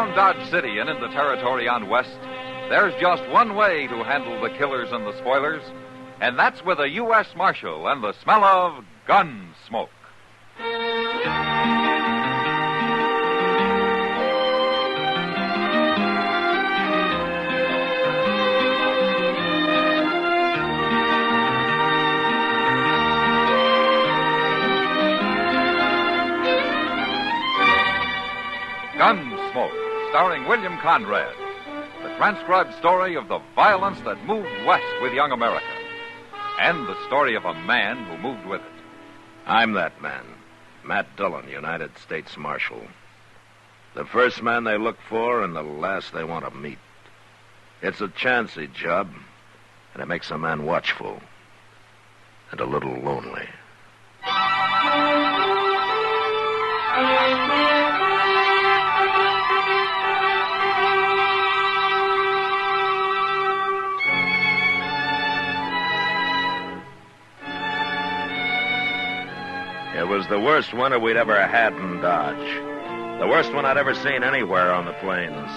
Around Dodge City and in the territory on West, there's just one way to handle the killers and the spoilers, and that's with a U.S. Marshal and the smell of Gunsmoke. Gunsmoke, starring William Conrad. The transcribed story of the violence that moved west with young America. And the story of a man who moved with it. I'm that man, Matt Dillon, United States Marshal. The first man they look for and the last they want to meet. It's a chancy job, and it makes a man watchful and a little lonely. It was the worst winter we'd ever had in Dodge. The worst one I'd ever seen anywhere on the plains.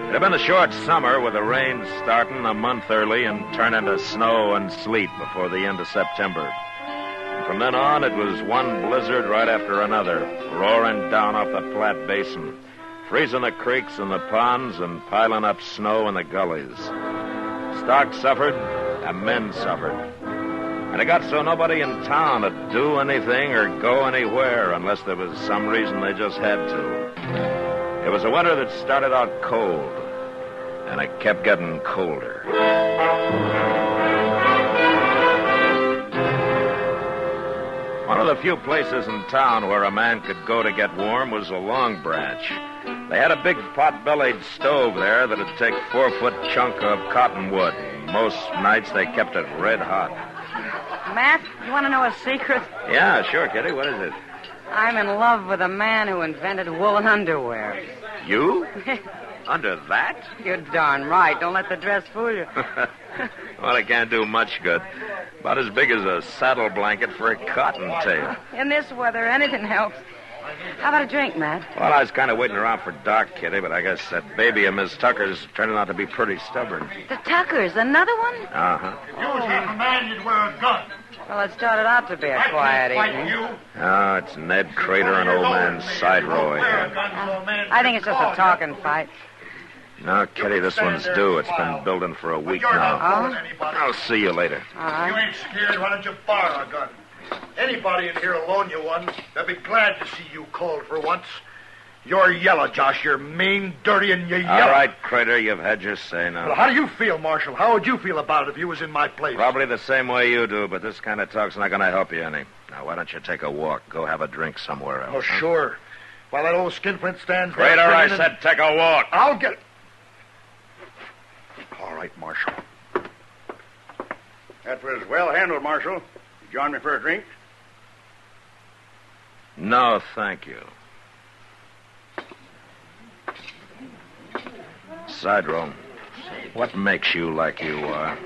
It had been a short summer with the rains starting a month early and turn into snow and sleet before the end of September. And from then on, it was one blizzard right after another, roaring down off the Platte Basin, freezing the creeks and the ponds and piling up snow in the gullies. Stock suffered, and men suffered. And it got so nobody in town would do anything or go anywhere unless there was some reason they just had to. It was a winter that started out cold, and it kept getting colder. One of the few places in town where a man could go to get warm was a Long Branch. They had a big pot-bellied stove there that'd take 4-foot chunk of cottonwood. Most nights they kept it red hot. Matt, you want to know a secret? Yeah, sure, Kitty. What is it? I'm in love with a man who invented woolen underwear. You? Under that? You're darn right. Don't let the dress fool you. Well, it can't do much good. About as big as a saddle blanket for a cottontail. In this weather, anything helps. How about a drink, Matt? Well, I was kind of waiting around for dark, Kitty, but I guess that baby of Miss Tucker's turning out to be pretty stubborn. The Tuckers, another one? Uh-huh. If you was half a man, you'd wear a gun. Well, it started out to be a quiet evening. Oh, it's Ned Crater and old man Sidrow again. I think it's just a talking fight. No, Kitty, this one's due. It's been building for a week now. Oh? I'll see you later. All You right. ain't scared, why don't you borrow a gun? Anybody in here will loan you one. They'll be glad to see you cold for once. You're yellow, Josh. You're mean, dirty, and you're yellow. All right, Crater, you've had your say now. Well, how do you feel, Marshal? How would you feel about it if you was in my place? Probably the same way you do, but this kind of talk's not going to help you any. Now, why don't you take a walk? Go have a drink somewhere else. Oh, sure. While that old skinflint stands there... Crater, I grinning said take a walk. I'll get it. All right, Marshal. That was well handled, Marshal. You join me for a drink? No, thank you. Sidrow, what makes you like you are?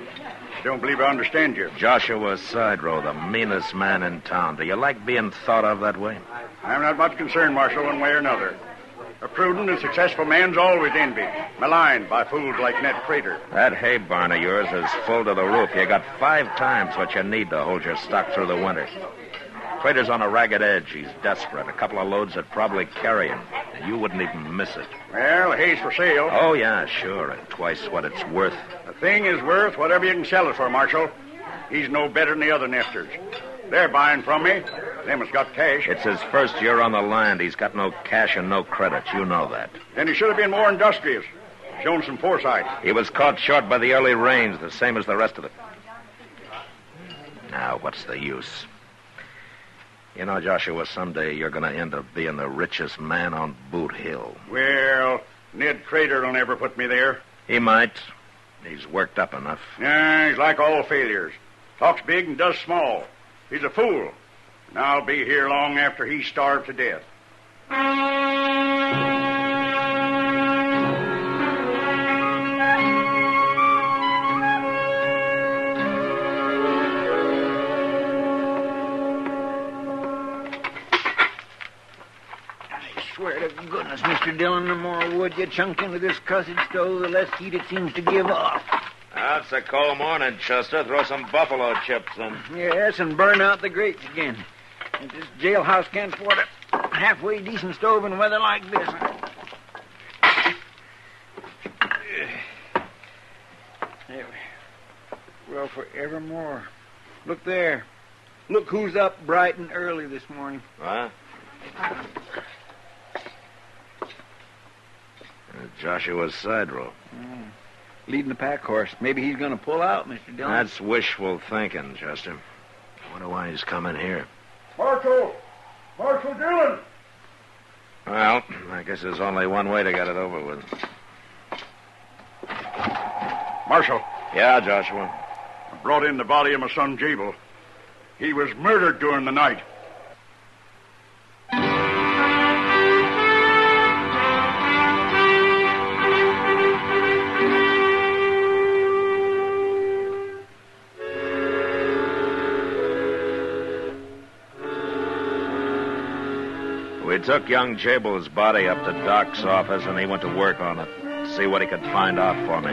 Don't believe I understand you. Joshua Sidrow, the meanest man in town. Do you like being thought of that way? I'm not much concerned, Marshal, one way or another. A prudent and successful man's always envied, maligned by fools like Ned Crater. That hay barn of yours is full to the roof. You got 5 times what you need to hold your stock through the winter. Crater's on a ragged edge. He's desperate. A couple of loads would probably carry him. You wouldn't even miss it. Well, the hay's for sale. Oh, yeah, sure. At twice what it's worth. The thing is worth whatever you can sell it for, Marshal. He's no better than the other nefters. They're buying from me. Them has got cash. It's his first year on the land. He's got no cash and no credit. You know that. Then he should have been more industrious. Shown some foresight. He was caught short by the early rains, the same as the rest of it. Now, what's the use? You know, Joshua, someday you're going to end up being the richest man on Boot Hill. Well, Ned Crater will never put me there. He might. He's worked up enough. Yeah, he's like all failures. Talks big and does small. He's a fool. And I'll be here long after he's starved to death. I swear to goodness honest, Mr. Dillon, the more wood you chunk into this cussed stove, the less heat it seems to give off. It's a cold morning, Chester. Throw some buffalo chips in. Yes, and burn out the grates again. If this jailhouse can't afford a halfway decent stove in weather like this. There we well, forevermore. Look there. Look who's up bright and early this morning. What? Joshua's side rope. Leading the pack horse. Maybe he's going to pull out, Mr. Dillon. That's wishful thinking, Chester. I wonder why he's coming here. Marshal Dillon! Well, I guess there's only one way to get it over with. Marshal, Yeah, Joshua. I brought in the body of my son, Jabel. He was murdered during the night. We took young Jabel's body up to Doc's office, and he went to work on it, to see what he could find out for me.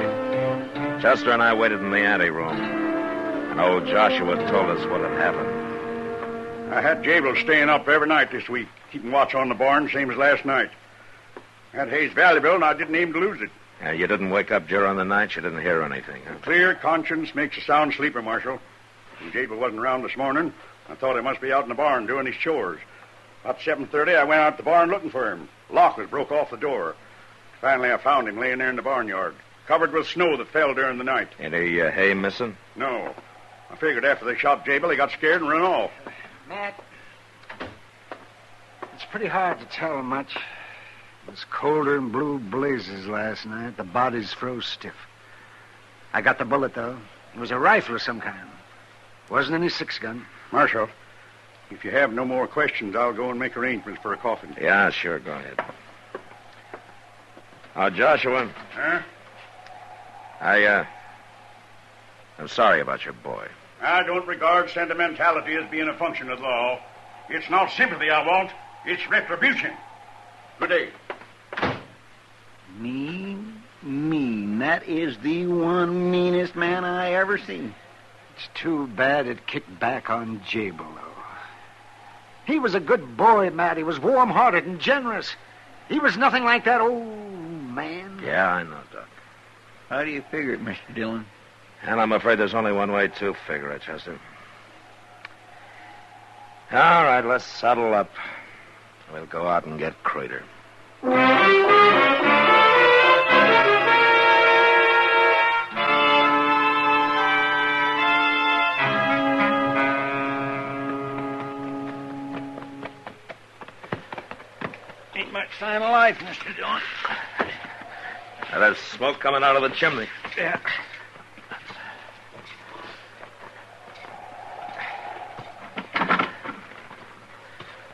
Chester and I waited in the anteroom, and old Joshua told us what had happened. I had Jabel staying up every night this week, keeping watch on the barn, same as last night. That hay's valuable, and I didn't aim to lose it. You didn't wake up during the night? You didn't hear anything, huh? Clear conscience makes a sound sleeper, Marshal. When Jabel wasn't around this morning, I thought he must be out in the barn doing his chores. About 7:30, I went out to the barn looking for him. The lock was broke off the door. Finally, I found him laying there in the barnyard, covered with snow that fell during the night. Any hay missing? No. I figured after they shot Jabel, he got scared and ran off. Matt, it's pretty hard to tell much. It was colder than blue blazes last night. The bodies froze stiff. I got the bullet, though. It was a rifle of some kind. Wasn't any six-gun. Marshal, if you have no more questions, I'll go and make arrangements for a coffin. Yeah, sure, go ahead. Joshua. Huh? I'm sorry about your boy. I don't regard sentimentality as being a function of the law. It's not sympathy I want. It's retribution. Good day. Mean. That is the one meanest man I ever seen. It's too bad it kicked back on Jabel, though. He was a good boy, Matt. He was warm-hearted and generous. He was nothing like that old man. Yeah, I know, Doc. How do you figure it, Mr. Dillon? And I'm afraid there's only one way to figure it, Chester. All right, let's saddle up. We'll go out and get Crater. Ain't much sign of life, Mr. Dillon. Now, there's smoke coming out of the chimney. Yeah.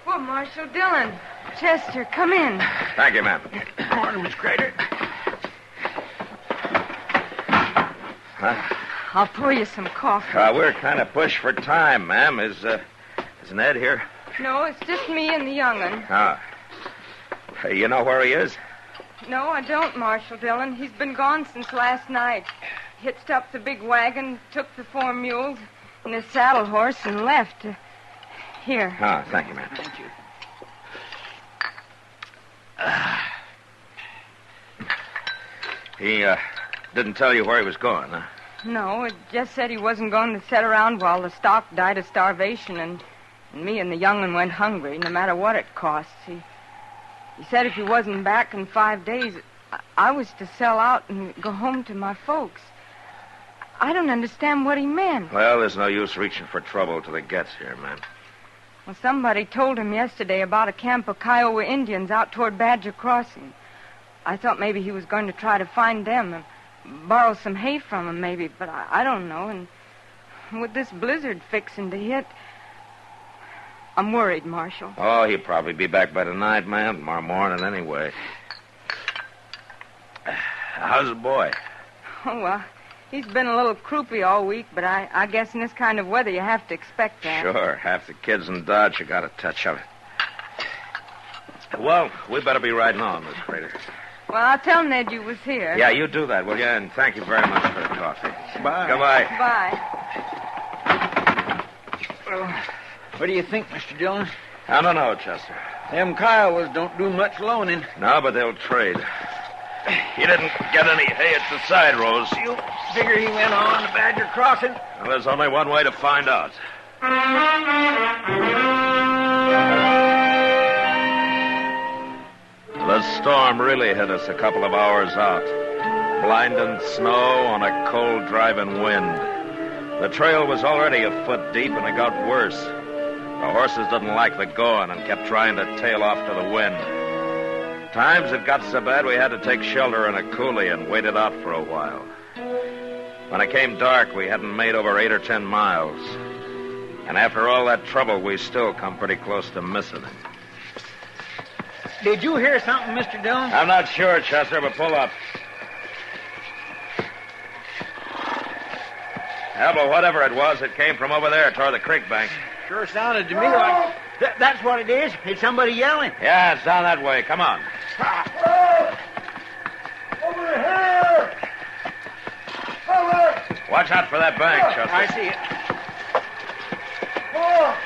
Well, Marshal Dillon. Chester, come in. Thank you, ma'am. Morning, Miss Crater. Huh? I'll pour you some coffee. We're kind of pushed for time, ma'am. Is Ned here? No, it's just me and the young'un. You know where he is? No, I don't, Marshal Dillon. He's been gone since last night. Hitched up the big wagon, took the 4 mules and his saddle horse, and left. Here. Thank you, ma'am. Thank you. He didn't tell you where he was going, huh? No, it just said he wasn't going to sit around while the stock died of starvation, and me and the young'un went hungry, no matter what it costs. He said if he wasn't back in 5 days, I was to sell out and go home to my folks. I don't understand what he meant. Well, there's no use reaching for trouble till he gets here, ma'am. Well, somebody told him yesterday about a camp of Kiowa Indians out toward Badger Crossing. I thought maybe he was going to try to find them and borrow some hay from them, maybe, but I don't know. And with this blizzard fixing to hit, I'm worried, Marshal. Oh, he'll probably be back by tonight, ma'am. Tomorrow morning, anyway. How's the boy? Oh, well, he's been a little croupy all week, but I guess in this kind of weather you have to expect that. Sure. Half the kids in Dodge have got a touch of it. Well, we better be riding on, Miss Crater. Well, I'll tell Ned you was here. Yeah, you do that, will you? And thank you very much for the coffee. Bye. Goodbye. Bye. Well, what do you think, Mr. Dillon? I don't know, Chester. Them Kiowas don't do much loaning. No, but they'll trade. He didn't get any hay at the side rows. You figure he went on the Badger Crossing? Well, there's only one way to find out. The storm really hit us a couple of hours out. Blinding snow on a cold driving wind. The trail was already a foot deep, and it got worse. The horses didn't like the going and kept trying to tail off to the wind. Times it got so bad we had to take shelter in a coulee and wait it out for a while. When it came dark, we hadn't made over 8 or 10 miles. And after all that trouble, we still come pretty close to missing him. Did you hear something, Mr. Dillon? I'm not sure, Chester, but pull up. Hell, but whatever it was, it came from over there toward the creek bank. Sure sounded to me like... That's what it is? It's somebody yelling? Yeah, it's down that way. Come on. Over here! Over! Watch out for that bank, Chester. I see it. Oh!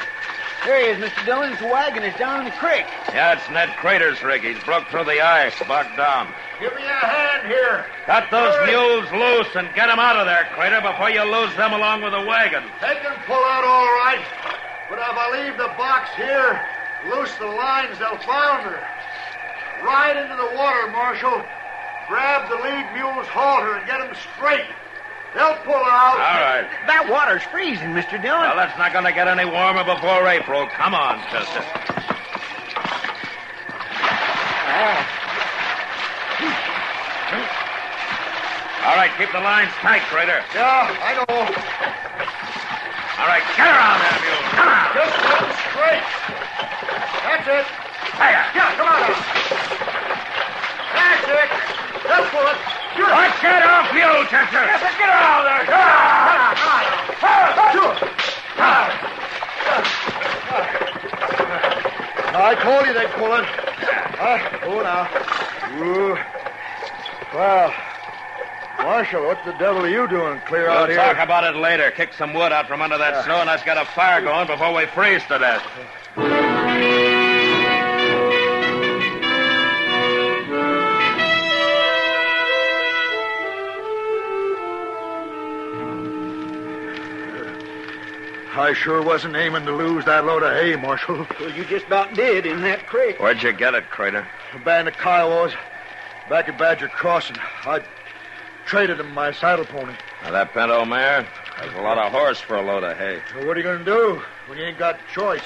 There he is, Mr. Dillon. It's a wagon. It's down in the creek. Yeah, it's Ned Crater's rig. He's broke through the ice, bogged down. Give me a hand here. Cut those Hurry. mules loose and get them out of there, Crater, before you lose them along with the wagon. They can pull out all right. But if I leave the box here, loose the lines, they'll founder. Ride into the water, Marshal. Grab the lead mule's halter and get them straight. They'll pull out. All right. That water's freezing, Mr. Dillon. Well, that's not going to get any warmer before April. Come on, Chester. All right, keep the lines tight, Crater. Yeah, I know. All right, get around there, mule. Come on. Just get them straight. That's it. Hiya. Yeah, come on now. That's it. Just pull it. Sure. Watch that off you, Chester. Get around there. I told you they'd pull it. Oh, now. Ooh. Well, Marshal, what the devil are you doing clear We'll out here? talk about it later. Kick some wood out from under that snow, and let's get a fire going before we freeze to death. I sure wasn't aiming to lose that load of hay, Marshal. Well, you just about did in that creek. Where'd you get it, Crater? A band of Kiowas back at Badger Crossing. I traded him my saddle pony. Now, that pinto mare, there's a lot of horse for a load of hay. Well, what are you going to do when you ain't got choice?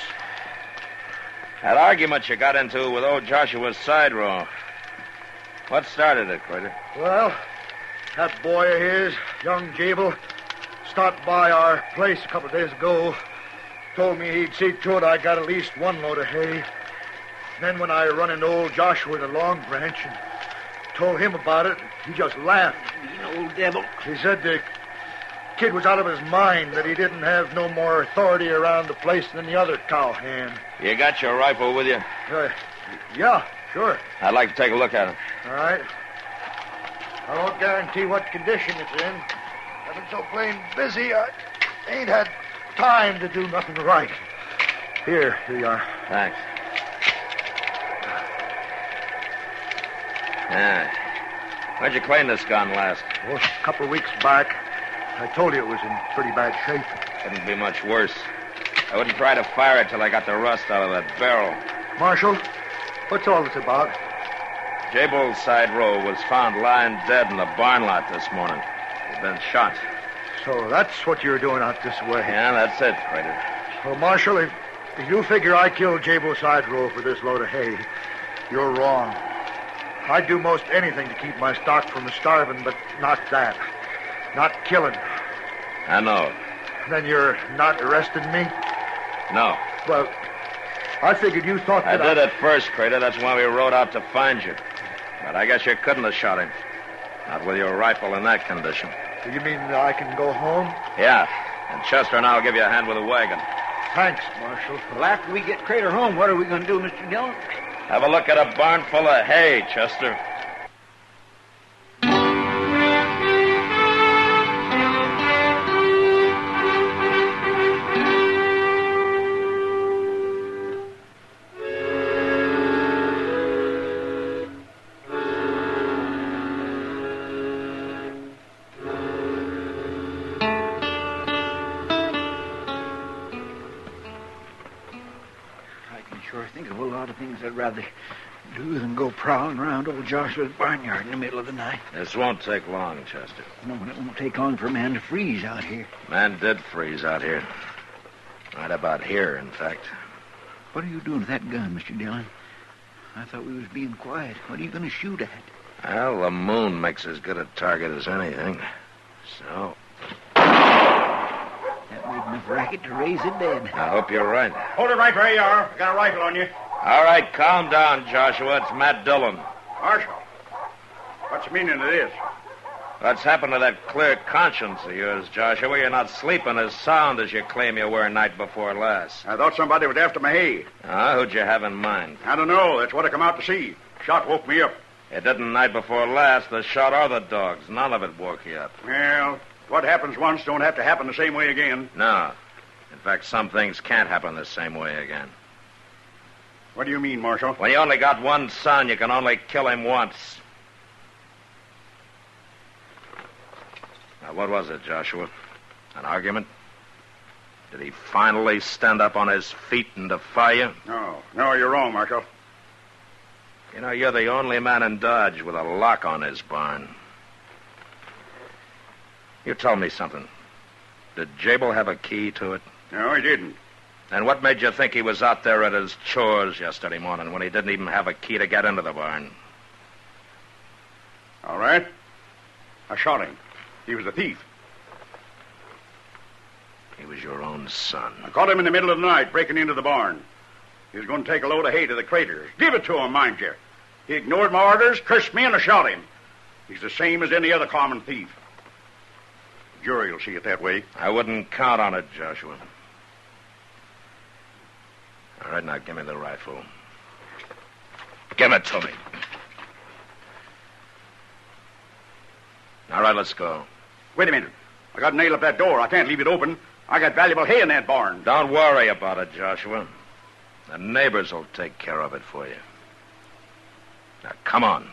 That argument you got into with old Joshua's side row. What started it, Crater? Well, that boy of his, young Jabel, stopped by our place a couple of days ago. Told me he'd see to it I got at least one load of hay. Then when I run into old Joshua in the Long Branch and told him about it, he just laughed. You old devil. He said the kid was out of his mind, that he didn't have no more authority around the place than the other cowhand. You got your rifle with you? Yeah, sure. I'd like to take a look at it. All right. I won't guarantee what condition it's in. I've been so plain busy, I ain't had time to do nothing right. Here you are. Thanks. Yeah. Where'd you clean this gun last? Well, a couple of weeks back, I told you it was in pretty bad shape. Couldn't be much worse. I wouldn't try to fire it till I got the rust out of that barrel. Marshal, what's all this about? Jabel's side row was found lying dead in the barn lot this morning. He'd been shot. So that's what you're doing out this way. Yeah, that's it, Crater. Well, Marshal, if you figure I killed Jabel side row for this load of hay, you're wrong. I'd do most anything to keep my stock from starving, but not that. Not killing. I know. Then you're not arresting me? No. Well, I figured you thought I that did at first, Crater. That's why we rode out to find you. But I guess you couldn't have shot him. Not with your rifle in that condition. You mean I can go home? Yeah. And Chester and I'll give you a hand with the wagon. Thanks, Marshal. Well, after we get Crater home, what are we going to do, Mr. Dillon? Have a look at a barn full of hay, Chester. Sure think of a lot of things I'd rather do than go prowling around old Joshua's barnyard in the middle of the night. This won't take long, Chester. No, and it won't take long for a man to freeze out here. Man did freeze out here. Right about here, in fact. What are you doing with that gun, Mr. Dillon? I thought we was being quiet. What are you going to shoot at? Well, the moon makes as good a target as anything. So, That made enough racket to raise it dead. I hope you're right. Hold it right where you are. I got a rifle on you. All right, calm down, Joshua. It's Matt Dillon. Marshal, what's the meaning of this? What's happened to that clear conscience of yours, Joshua? You're not sleeping as sound as you claim you were night before last. I thought somebody was after my hay. Who'd you have in mind? I don't know. That's what I come out to see. Shot woke me up. It didn't night before last. The shot or the dogs. None of it woke you up. Well, what happens once don't have to happen the same way again. No. In fact, some things can't happen the same way again. What do you mean, Marshal? When you only got one son, you can only kill him once. Now, what was it, Joshua? An argument? Did he finally stand up on his feet and defy you? No, you're wrong, Marshal. You know, you're the only man in Dodge with a lock on his barn. You tell me something. Did Jabel have a key to it? No, he didn't. And what made you think he was out there at his chores yesterday morning when he didn't even have a key to get into the barn? All right. I shot him. He was a thief. He was your own son. I caught him in the middle of the night breaking into the barn. He was going to take a load of hay to the craters. Give it to him, mind you. He ignored my orders, cursed me, and I shot him. He's the same as any other common thief. The jury will see it that way. I wouldn't count on it, Joshua. All right, now give me the rifle. Give it to me. All right, let's go. Wait a minute. I got to nail up that door. I can't leave it open. I got valuable hay in that barn. Don't worry about it, Joshua. The neighbors will take care of it for you. Now, come on.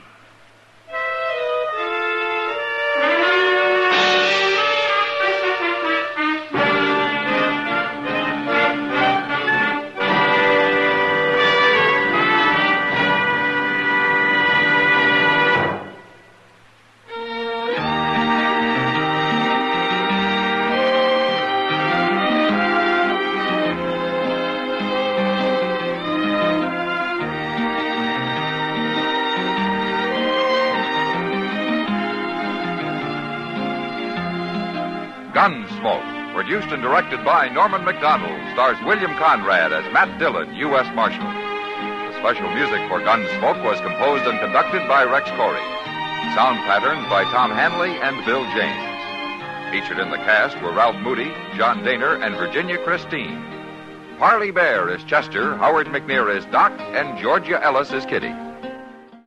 Gunsmoke, produced and directed by Norman McDonald, stars William Conrad as Matt Dillon, U.S. Marshal. The special music for Gunsmoke was composed and conducted by Rex Corey. Sound patterns by Tom Hanley and Bill James. Featured in the cast were Ralph Moody, John Daner, and Virginia Christine. Parley Bear is Chester, Howard McNear is Doc, and Georgia Ellis is Kitty.